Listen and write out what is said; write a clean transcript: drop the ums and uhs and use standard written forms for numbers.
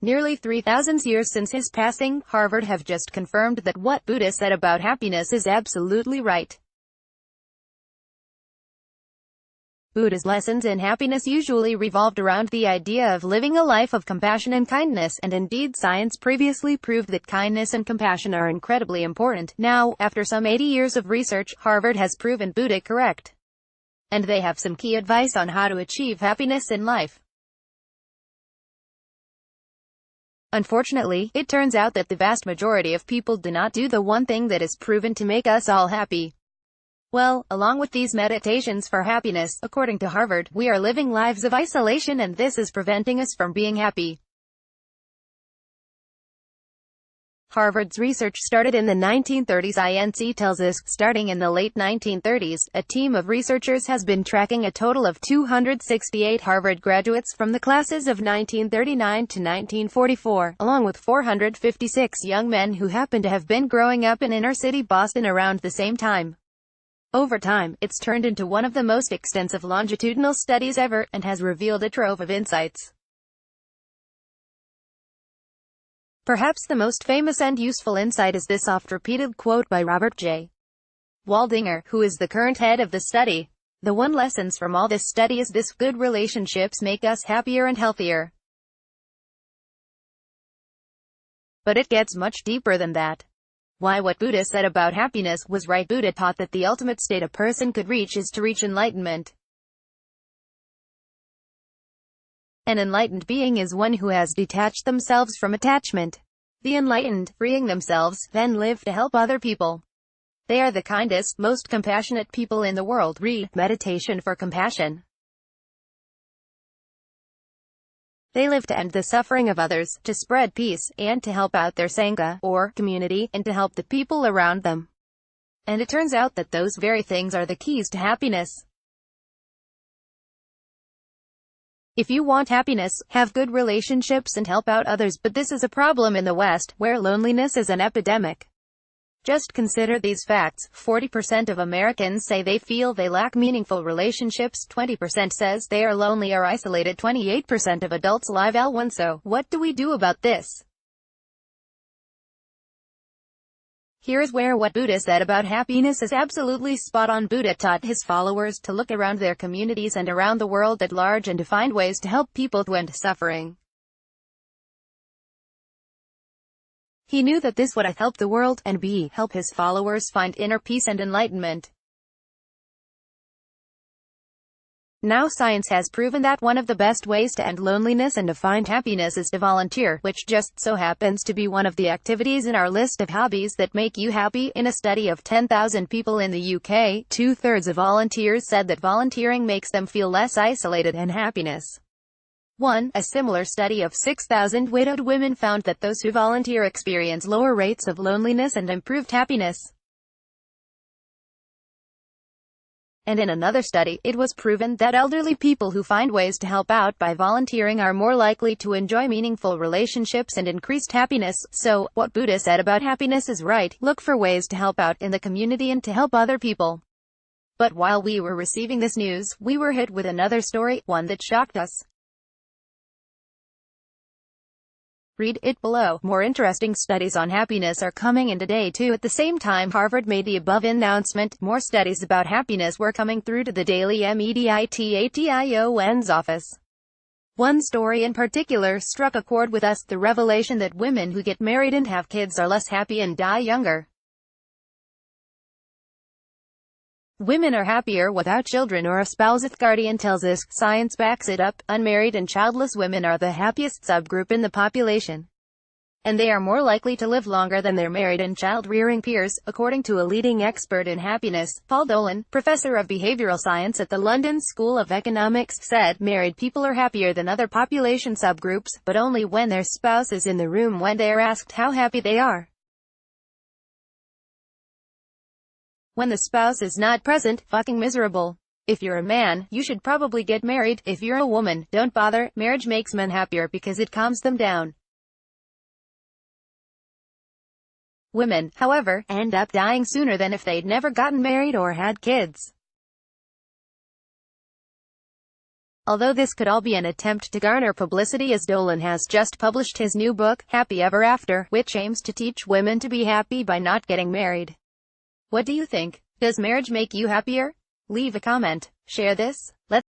Nearly 3,000 years since his passing, Harvard have just confirmed that what Buddha said about happiness is absolutely right. Buddha's lessons in happiness usually revolved around the idea of living a life of compassion and kindness, and indeed science previously proved that kindness and compassion are incredibly important. Now, after some 80 years of research, Harvard has proven Buddha correct. And they have some key advice on how to achieve happiness in life. Unfortunately, it turns out that the vast majority of people do not do the one thing that is proven to make us all happy. Well, along with these meditations for happiness, according to Harvard, we are living lives of isolation, and this is preventing us from being happy. Harvard's research started in the 1930s. INC tells us, starting in the late 1930s, a team of researchers has been tracking a total of 268 Harvard graduates from the classes of 1939 to 1944, along with 456 young men who happen to have been growing up in inner-city Boston around the same time. Over time, it's turned into one of the most extensive longitudinal studies ever, and has revealed a trove of insights. Perhaps the most famous and useful insight is this oft-repeated quote by Robert J. Waldinger, who is the current head of the study. The one lessons from all this study is this: good relationships make us happier and healthier. But it gets much deeper than that. Why what Buddha said about happiness was right. Buddha taught that the ultimate state a person could reach is to reach enlightenment. An enlightened being is one who has detached themselves from attachment. The enlightened, freeing themselves, then live to help other people. They are the kindest, most compassionate people in the world. Read Meditation for Compassion. They live to end the suffering of others, to spread peace, and to help out their sangha, or community, and to help the people around them. And it turns out that those very things are the keys to happiness. If you want happiness, have good relationships and help out others. But this is a problem in the West, where loneliness is an epidemic. Just consider these facts. 40% of Americans say they feel they lack meaningful relationships, 20% says they are lonely or isolated, 28% of adults live L1. So, what do we do about this? Here's where what Buddha said about happiness is absolutely spot on. Buddha taught his followers to look around their communities and around the world at large and to find ways to help people to end suffering. He knew that this would help the world, and help his followers find inner peace and enlightenment. Now science has proven that one of the best ways to end loneliness and to find happiness is to volunteer, which just so happens to be one of the activities in our list of hobbies that make you happy. In a study of 10,000 people in the UK, 2/3 of volunteers said that volunteering makes them feel less isolated and happiness. A similar study of 6,000 widowed women found that those who volunteer experience lower rates of loneliness and improved happiness. And in another study, it was proven that elderly people who find ways to help out by volunteering are more likely to enjoy meaningful relationships and increased happiness. So, what Buddha said about happiness is right. Look for ways to help out in the community and to help other people. But while we were receiving this news, we were hit with another story, one that shocked us. Read it below. More interesting studies on happiness are coming in today too. At the same time Harvard made the above announcement, more studies about happiness were coming through to the Daily Meditation's office. One story in particular struck a chord with us: the revelation that women who get married and have kids are less happy and die younger. Women are happier without children or a spouse. The Guardian tells us, science backs it up. Unmarried and childless women are the happiest subgroup in the population. And they are more likely to live longer than their married and child-rearing peers, according to a leading expert in happiness. Paul Dolan, professor of behavioral science at the London School of Economics, said, married people are happier than other population subgroups, but only when their spouse is in the room when they are asked how happy they are. When the spouse is not present, fucking miserable. If you're a man, you should probably get married. If you're a woman, don't bother. Marriage makes men happier because it calms them down. Women, however, end up dying sooner than if they'd never gotten married or had kids. Although this could all be an attempt to garner publicity, as Dolan has just published his new book, Happy Ever After, which aims to teach women to be happy by not getting married. What do you think? Does marriage make you happier? Leave a comment. Share this. Let's